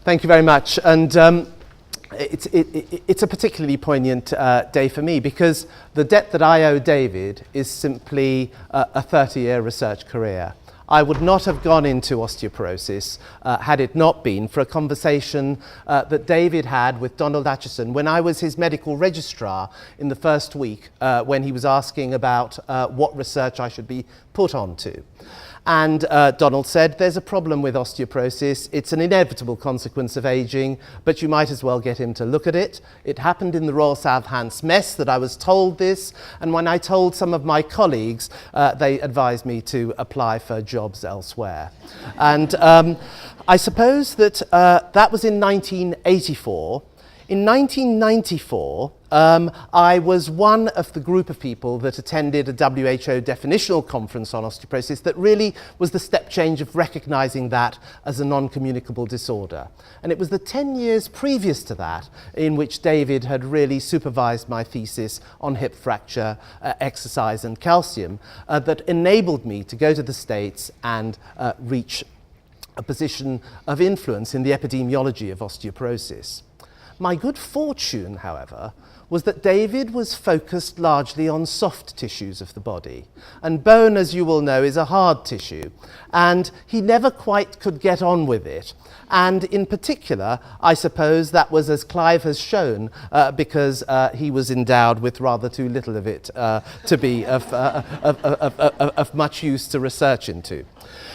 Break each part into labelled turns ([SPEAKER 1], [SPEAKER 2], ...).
[SPEAKER 1] Thank you very much. And it's a particularly poignant day for me because the debt that I owe David is simply a 30-year research career. I would not have gone into osteoporosis had it not been for a conversation that David had with Donald Atchison when I was his medical registrar in the first week when he was asking about what research I should be put onto. And Donald said, there's a problem with osteoporosis. It's an inevitable consequence of aging, but you might as well get him to look at it. It happened in the Royal Southants mess that I was told this, and when I told some of my colleagues, they advised me to apply for jobs elsewhere. And I suppose that that was in 1984. In 1994, I was one of the group of people that attended a WHO definitional conference on osteoporosis that really was the step change of recognizing that as a non-communicable disorder. And it was the 10 years previous to that in which David had really supervised my thesis on hip fracture, exercise and calcium that enabled me to go to the States and reach a position of influence in the epidemiology of osteoporosis. My good fortune, however, was that David was focused largely on soft tissues of the body. And bone, as you will know, is a hard tissue. And he never quite could get on with it. And in particular, I suppose that was, as Clive has shown, because he was endowed with rather too little of it to be of much use to research into.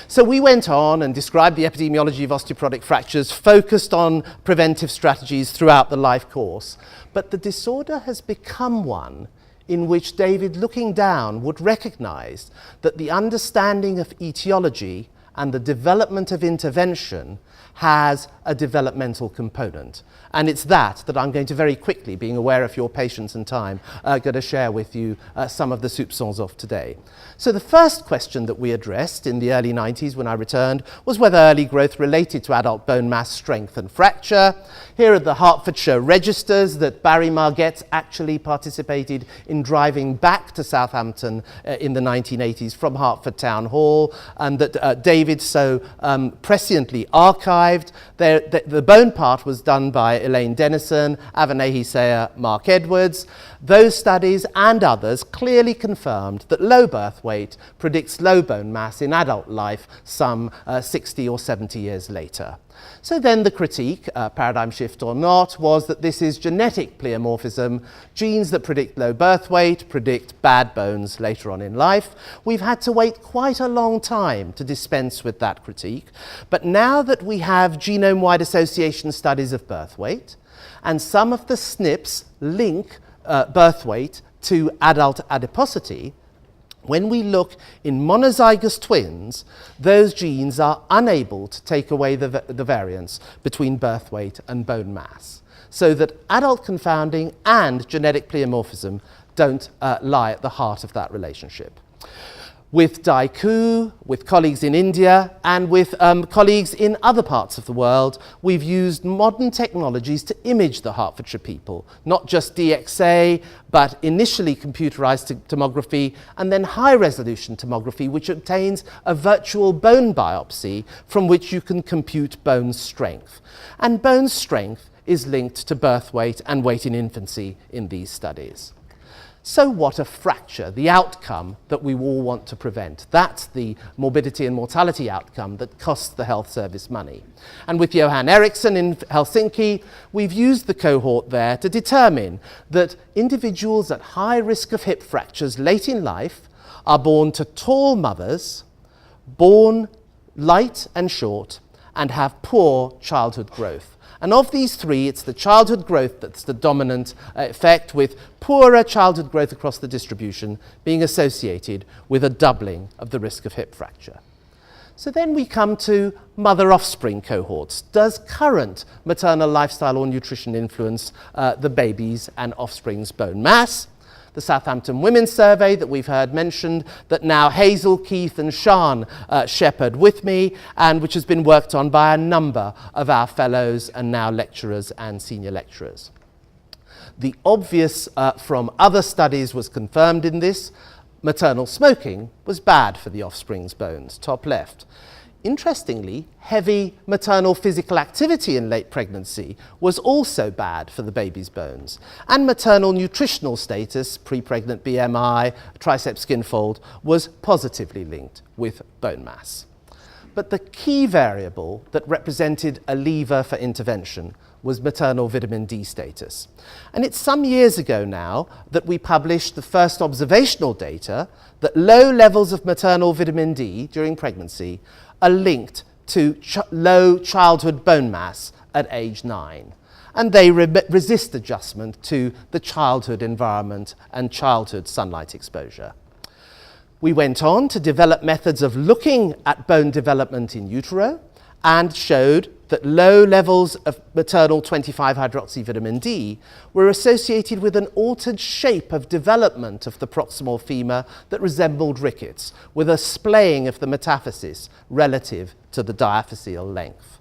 [SPEAKER 1] So we went on and described the epidemiology of osteoporotic fractures, focused on preventive strategies throughout the life course. But the disorder has become one in which David, looking down, would recognize that the understanding of etiology and the development of intervention has a developmental component. And it's that I'm going to very quickly, being aware of your patience and time, going to share with you some of the soupçons of today. So the first question that we addressed in the early 90s when I returned was whether early growth related to adult bone mass strength and fracture. Here are the Hertfordshire registers that Barry Margetts actually participated in driving back to Southampton in the 1980s from Hertford Town Hall, and that David so presciently archived. The bone part was done by Elaine Dennison, Avinahi Sayer, Mark Edwards. Those studies and others clearly confirmed that low birth weight predicts low bone mass in adult life some 60 or 70 years later. So then the critique, paradigm shift or not, was that this is genetic pleomorphism. Genes that predict low birth weight predict bad bones later on in life. We've had to wait quite a long time to dispense with that critique. But now that we have genome-wide association studies of birth weight, and some of the SNPs link birth weight to adult adiposity, when we look in monozygous twins, those genes are unable to take away the variance between birth weight and bone mass, so that adult confounding and genetic pleomorphism don't lie at the heart of that relationship. With Daiku, with colleagues in India, and with colleagues in other parts of the world, we've used modern technologies to image the Hertfordshire people, not just DXA, but initially computerized tomography, and then high-resolution tomography, which obtains a virtual bone biopsy from which you can compute bone strength. And bone strength is linked to birth weight and weight in infancy in these studies. So what a fracture, the outcome that we all want to prevent. That's the morbidity and mortality outcome that costs the health service money. And with Johan Eriksson in Helsinki, we've used the cohort there to determine that individuals at high risk of hip fractures late in life are born to tall mothers, born light and short, and have poor childhood growth. And of these three, it's the childhood growth that's the dominant effect, with poorer childhood growth across the distribution being associated with a doubling of the risk of hip fracture. So then we come to mother-offspring cohorts. Does current maternal lifestyle or nutrition influence the baby's and offspring's bone mass? The Southampton Women's Survey that we've heard mentioned, that now Hazel, Keith and Sian shepherd with me, and which has been worked on by a number of our fellows and now lecturers and senior lecturers. The obvious from other studies was confirmed in this. Maternal smoking was bad for the offspring's bones, top left. interestingly, heavy maternal physical activity in late pregnancy was also bad for the baby's bones. And maternal nutritional status, pre-pregnant BMI, triceps skin fold, was positively linked with bone mass. But the key variable that represented a lever for intervention was maternal vitamin D status. And it's some years ago now that we published the first observational data that low levels of maternal vitamin D during pregnancy are linked to low childhood bone mass at age 9. And they resist adjustment to the childhood environment and childhood sunlight exposure. We went on to develop methods of looking at bone development in utero and showed that low levels of maternal 25-hydroxyvitamin D were associated with an altered shape of development of the proximal femur that resembled rickets, with a splaying of the metaphysis relative to the diaphyseal length.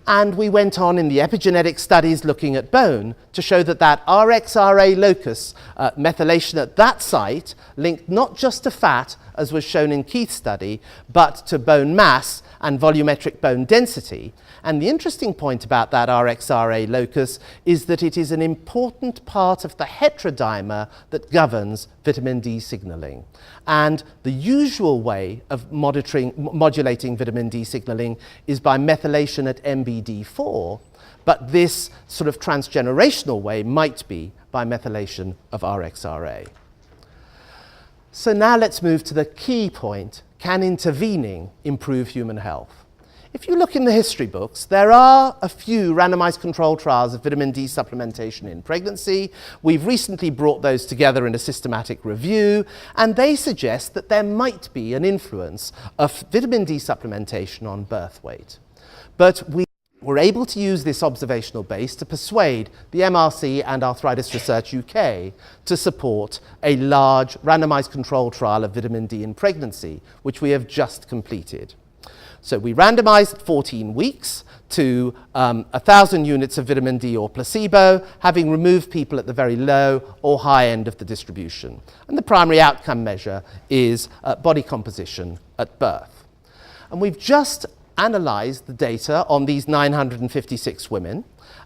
[SPEAKER 1] And we went on in the epigenetic studies looking at bone to show that that RXRA locus methylation at that site linked not just to fat, as was shown in Keith's study, but to bone mass and volumetric bone density. And the interesting point about that RXRA locus is that it is an important part of the heterodimer that governs vitamin D signaling. And the usual way of modulating vitamin D signaling is by methylation at MBD4, but this sort of transgenerational way might be by methylation of RXRA. So now let's move to the key point: can intervening improve human health? If you look in the history books, there are a few randomized controlled trials of vitamin D supplementation in pregnancy. We've recently brought those together in a systematic review, and they suggest that there might be an influence of vitamin D supplementation on birth weight. But we were able to use this observational base to persuade the MRC and Arthritis Research UK to support a large randomized controlled trial of vitamin D in pregnancy, which we have just completed. So we randomized 14 weeks to 1,000 units of vitamin D or placebo, having removed people at the very low or high end of the distribution. And the primary outcome measure is body composition at birth. And we've just analysed the data on these 956 women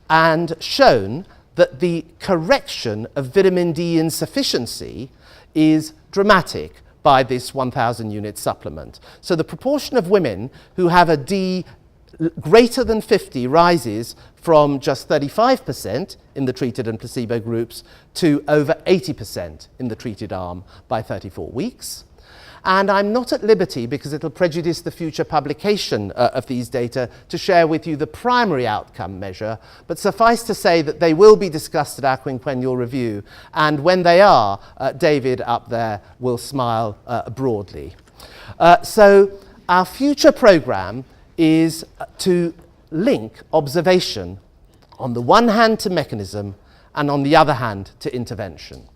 [SPEAKER 1] and shown that the correction of vitamin D insufficiency is dramatic by this 1,000 unit supplement. So the proportion of women who have a D greater than 50 rises from just 35% in the treated and placebo groups to over 80% in the treated arm by 34 weeks. And I'm not at liberty, because it'll prejudice the future publication of these data, to share with you the primary outcome measure, but suffice to say that they will be discussed at our quinquennial review, and when they are, David up there will smile broadly. So our future programme is to link observation on the one hand to mechanism and on the other hand to intervention.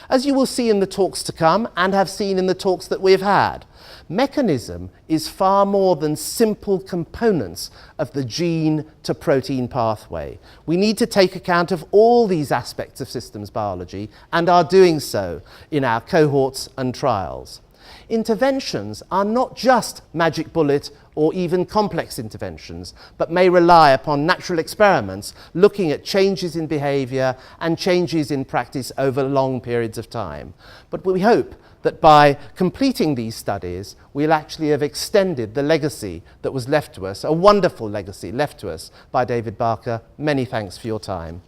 [SPEAKER 1] As you will see in the talks to come, and have seen in the talks that we've had, mechanism is far more than simple components of the gene to protein pathway. We need to take account of all these aspects of systems biology, and are doing so in our cohorts and trials. Interventions are not just magic bullet or even complex interventions, but may rely upon natural experiments looking at changes in behaviour and changes in practice over long periods of time. But we hope that by completing these studies, we'll actually have extended the legacy that was left to us, a wonderful legacy left to us by David Barker. Many thanks for your time.